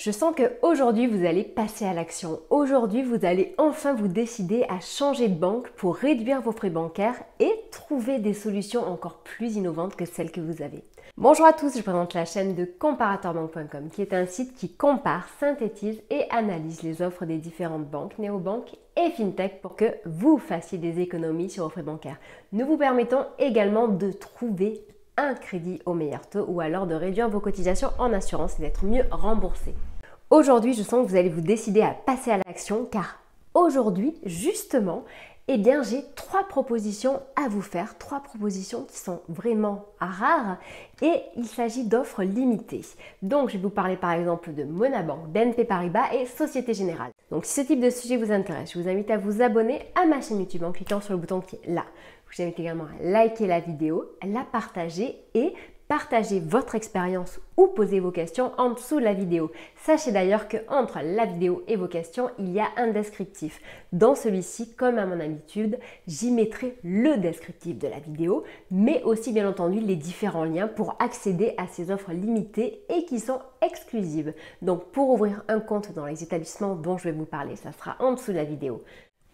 Je sens qu'aujourd'hui, vous allez passer à l'action. Aujourd'hui, vous allez enfin vous décider à changer de banque pour réduire vos frais bancaires et trouver des solutions encore plus innovantes que celles que vous avez. Bonjour à tous, je présente la chaîne de comparateurbanque.com qui est un site qui compare, synthétise et analyse les offres des différentes banques, néobanques et fintech pour que vous fassiez des économies sur vos frais bancaires. Nous vous permettons également de trouver un crédit au meilleur taux ou alors de réduire vos cotisations en assurance et d'être mieux remboursé. Aujourd'hui, je sens que vous allez vous décider à passer à l'action car aujourd'hui, justement, j'ai 3 propositions à vous faire, 3 propositions qui sont vraiment rares et il s'agit d'offres limitées. Donc, je vais vous parler par exemple de Monabank, BNP Paribas et Société Générale. Donc, si ce type de sujet vous intéresse, je vous invite à vous abonner à ma chaîne YouTube en cliquant sur le bouton qui est là. Je vous invite également à liker la vidéo, à la partager et partagez votre expérience ou posez vos questions en dessous de la vidéo. Sachez d'ailleurs qu'entre la vidéo et vos questions, il y a un descriptif. Dans celui-ci, comme à mon habitude, j'y mettrai le descriptif de la vidéo, mais aussi bien entendu les différents liens pour accéder à ces offres limitées et qui sont exclusives. Donc pour ouvrir un compte dans les établissements dont je vais vous parler, ça sera en dessous de la vidéo.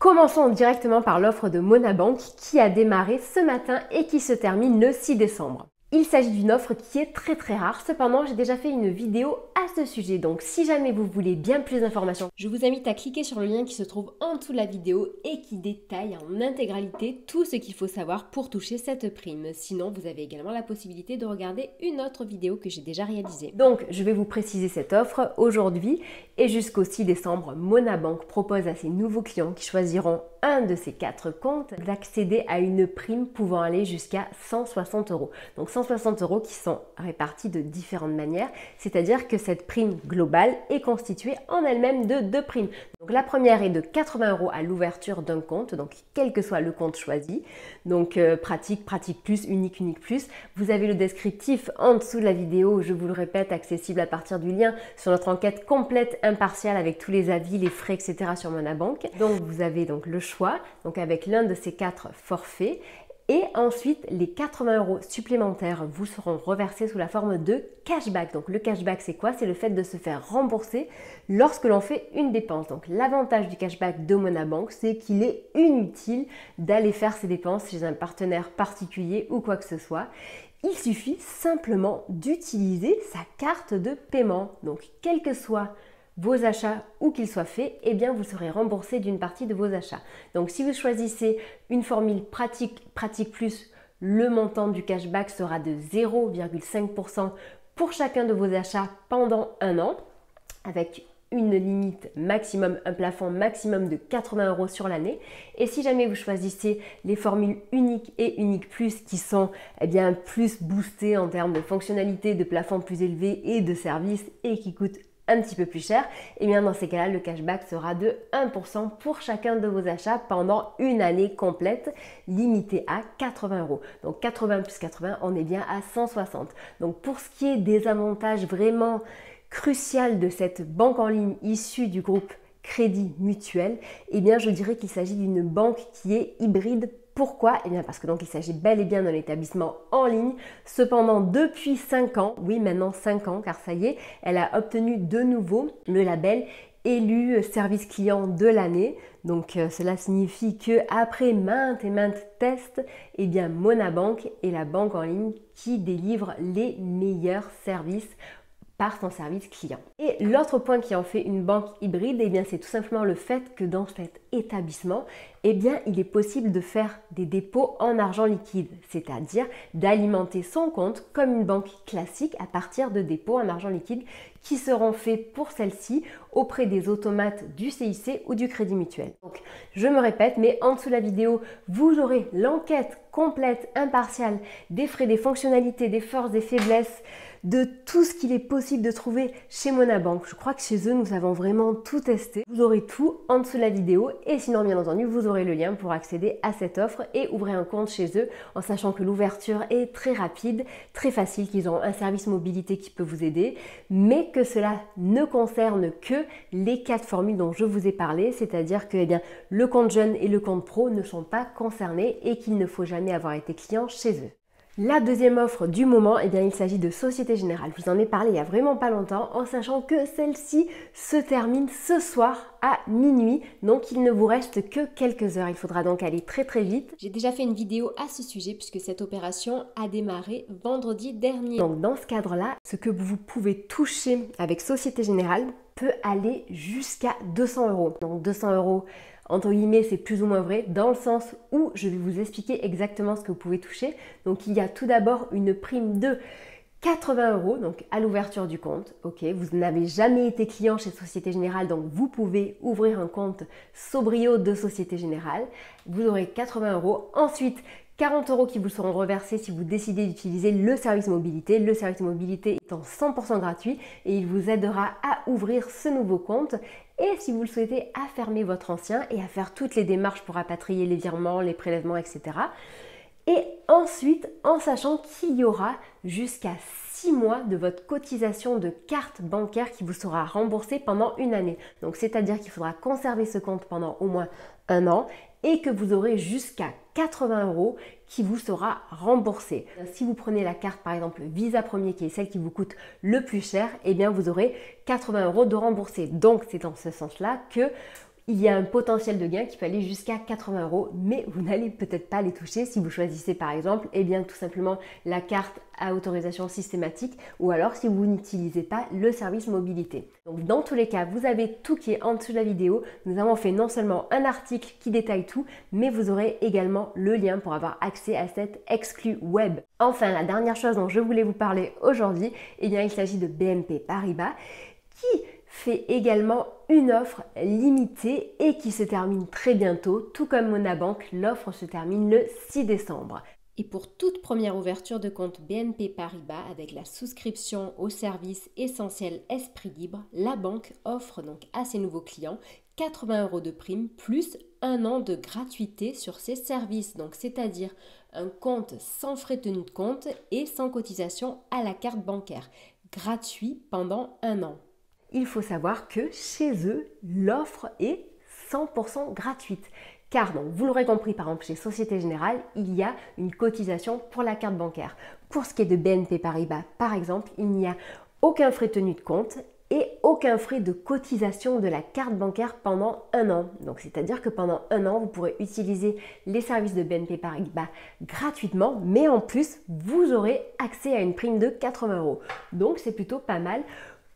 Commençons directement par l'offre de Monabank qui a démarré ce matin et qui se termine le 6 décembre. Il s'agit d'une offre qui est très rare, cependant j'ai déjà fait une vidéo à ce sujet, donc si jamais vous voulez bien plus d'informations, je vous invite à cliquer sur le lien qui se trouve en dessous de la vidéo et qui détaille en intégralité tout ce qu'il faut savoir pour toucher cette prime. Sinon, vous avez également la possibilité de regarder une autre vidéo que j'ai déjà réalisée. Donc, je vais vous préciser cette offre aujourd'hui et jusqu'au 6 décembre, Monabank propose à ses nouveaux clients qui choisiront un de ces 4 comptes d'accéder à une prime pouvant aller jusqu'à 160 €. Donc 160 € qui sont répartis de différentes manières, c'est-à-dire que cette prime globale est constituée en elle-même de 2 primes. Donc la première est de 80 € à l'ouverture d'un compte, donc quel que soit le compte choisi. Donc pratique plus, unique plus. Vous avez le descriptif en dessous de la vidéo, je vous le répète, accessible à partir du lien sur notre enquête complète impartiale avec tous les avis, les frais, etc. sur Monabank. Donc vous avez donc le choix, donc avec l'un de ces 4 forfaits. Et ensuite, les 80 € supplémentaires vous seront reversés sous la forme de cashback. Donc le cashback, c'est quoi? C'est le fait de se faire rembourser lorsque l'on fait une dépense. Donc l'avantage du cashback de Monabank, c'est qu'il est inutile d'aller faire ses dépenses chez un partenaire particulier ou quoi que ce soit. Il suffit simplement d'utiliser sa carte de paiement. Donc quel que soit vos achats ou qu'ils soient faits, vous serez remboursé d'une partie de vos achats. Donc si vous choisissez une formule pratique plus, le montant du cashback sera de 0,5% pour chacun de vos achats pendant un an, avec une limite maximum, un plafond maximum de 80 € sur l'année. Et si jamais vous choisissez les formules unique et unique plus qui sont plus boostées en termes de fonctionnalités, de plafond plus élevé et de services et qui coûtent un petit peu plus cher, dans ces cas-là, le cashback sera de 1% pour chacun de vos achats pendant une année complète, limitée à 80 €. Donc 80 plus 80, on est bien à 160. Donc pour ce qui est des avantages vraiment cruciaux de cette banque en ligne issue du groupe Crédit Mutuel, je dirais qu'il s'agit d'une banque qui est hybride. Pourquoi? Parce que donc il s'agit bel et bien d'un établissement en ligne. Cependant, depuis 5 ans, oui maintenant 5 ans, car ça y est, elle a obtenu de nouveau le label élu service client de l'année. Donc cela signifie que après maintes et maintes tests, Monabank est la banque en ligne qui délivre les meilleurs services par son service client. Et l'autre point qui en fait une banque hybride, c'est tout simplement le fait que dans cet établissement, il est possible de faire des dépôts en argent liquide, c'est-à-dire d'alimenter son compte comme une banque classique à partir de dépôts en argent liquide qui seront faits pour celle-ci auprès des automates du CIC ou du Crédit Mutuel. Donc, je me répète, mais en dessous de la vidéo, vous aurez l'enquête complète, impartiale des frais, des fonctionnalités, des forces, des faiblesses, de tout ce qu'il est possible de trouver chez Monabank. Je crois que chez eux, nous avons vraiment tout testé. Vous aurez tout en dessous de la vidéo et sinon, bien entendu, vous aurez le lien pour accéder à cette offre et ouvrir un compte chez eux en sachant que l'ouverture est très rapide, très facile, qu'ils ont un service mobilité qui peut vous aider, mais que cela ne concerne que les 4 formules dont je vous ai parlé, c'est-à-dire que le compte jeune et le compte pro ne sont pas concernés et qu'il ne faut jamais avoir été client chez eux. La deuxième offre du moment, eh bien, il s'agit de Société Générale. Je vous en ai parlé il n'y a vraiment pas longtemps, en sachant que celle-ci se termine ce soir à minuit. Donc il ne vous reste que quelques heures. Il faudra donc aller très très vite. J'ai déjà fait une vidéo à ce sujet puisque cette opération a démarré vendredi dernier. Donc dans ce cadre-là, ce que vous pouvez toucher avec Société Générale peut aller jusqu'à 200 euros. Donc 200 euros, entre guillemets, c'est plus ou moins vrai dans le sens où je vais vous expliquer exactement ce que vous pouvez toucher. Donc il y a tout d'abord une prime de 80 euros, donc à l'ouverture du compte. Ok, vous n'avez jamais été client chez Société Générale, donc vous pouvez ouvrir un compte Sobrio de Société Générale. Vous aurez 80 euros. Ensuite, 40 euros qui vous seront reversés si vous décidez d'utiliser le service mobilité. Le service mobilité étant 100% gratuit et il vous aidera à ouvrir ce nouveau compte. Et si vous le souhaitez, à fermer votre ancien et à faire toutes les démarches pour rapatrier les virements, les prélèvements, etc. Et ensuite, en sachant qu'il y aura jusqu'à 6 mois de votre cotisation de carte bancaire qui vous sera remboursée pendant une année. Donc, c'est-à-dire qu'il faudra conserver ce compte pendant au moins un an et que vous aurez jusqu'à 80 euros qui vous sera remboursé. Si vous prenez la carte par exemple Visa Premier qui est celle qui vous coûte le plus cher, eh bien vous aurez 80 euros de remboursé. Donc c'est dans ce sens-là que il y a un potentiel de gain qui peut aller jusqu'à 80 euros, mais vous n'allez peut-être pas les toucher si vous choisissez par exemple, eh bien tout simplement la carte à autorisation systématique ou alors si vous n'utilisez pas le service mobilité. Donc dans tous les cas, vous avez tout qui est en dessous de la vidéo. Nous avons fait non seulement un article qui détaille tout, mais vous aurez également le lien pour avoir accès à cette exclu web. Enfin, la dernière chose dont je voulais vous parler aujourd'hui, eh bien il s'agit de BNP Paribas qui fait également une offre limitée et qui se termine très bientôt, tout comme Monabank, l'offre se termine le 6 décembre. Et pour toute première ouverture de compte BNP Paribas avec la souscription au service essentiel Esprit Libre, la banque offre donc à ses nouveaux clients 80 euros de prime plus un an de gratuité sur ses services. Donc c'est-à-dire un compte sans frais de tenue de compte et sans cotisation à la carte bancaire, gratuit pendant un an. Il faut savoir que chez eux, l'offre est 100% gratuite. Car, donc, vous l'aurez compris, par exemple, chez Société Générale, il y a une cotisation pour la carte bancaire. Pour ce qui est de BNP Paribas, par exemple, il n'y a aucun frais de tenue de compte et aucun frais de cotisation de la carte bancaire pendant un an. Donc, c'est-à-dire que pendant un an, vous pourrez utiliser les services de BNP Paribas gratuitement, mais en plus, vous aurez accès à une prime de 80 euros. Donc, c'est plutôt pas mal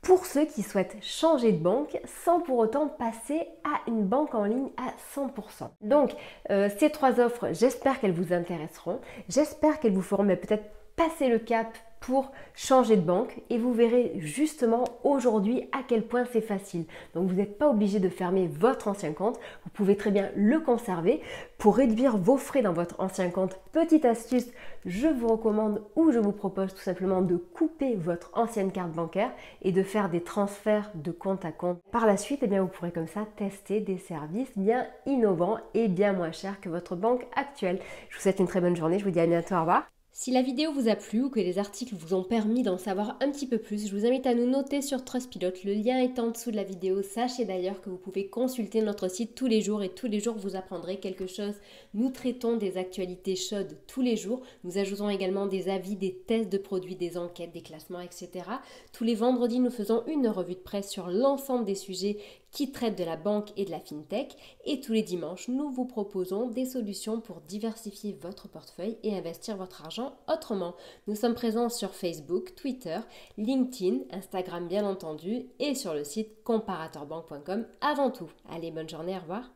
pour ceux qui souhaitent changer de banque sans pour autant passer à une banque en ligne à 100%. Donc, ces trois offres, j'espère qu'elles vous intéresseront. J'espère qu'elles vous feront peut-être passer le cap pour changer de banque et vous verrez justement aujourd'hui à quel point c'est facile. Donc vous n'êtes pas obligé de fermer votre ancien compte, vous pouvez très bien le conserver pour réduire vos frais dans votre ancien compte. Petite astuce, je vous recommande ou je vous propose tout simplement de couper votre ancienne carte bancaire et de faire des transferts de compte à compte. Par la suite, eh bien, vous pourrez comme ça tester des services bien innovants et bien moins chers que votre banque actuelle. Je vous souhaite une très bonne journée, je vous dis à bientôt, au revoir. Si la vidéo vous a plu ou que les articles vous ont permis d'en savoir un petit peu plus, je vous invite à nous noter sur Trustpilot. Le lien est en dessous de la vidéo. Sachez d'ailleurs que vous pouvez consulter notre site tous les jours et tous les jours vous apprendrez quelque chose. Nous traitons des actualités chaudes tous les jours. Nous ajoutons également des avis, des tests de produits, des enquêtes, des classements, etc. Tous les vendredis, nous faisons une revue de presse sur l'ensemble des sujets qui traitent de la banque et de la fintech. Et tous les dimanches, nous vous proposons des solutions pour diversifier votre portefeuille et investir votre argent autrement. Nous sommes présents sur Facebook, Twitter, LinkedIn, Instagram bien entendu et sur le site comparatorbank.com avant tout. Allez, bonne journée, au revoir.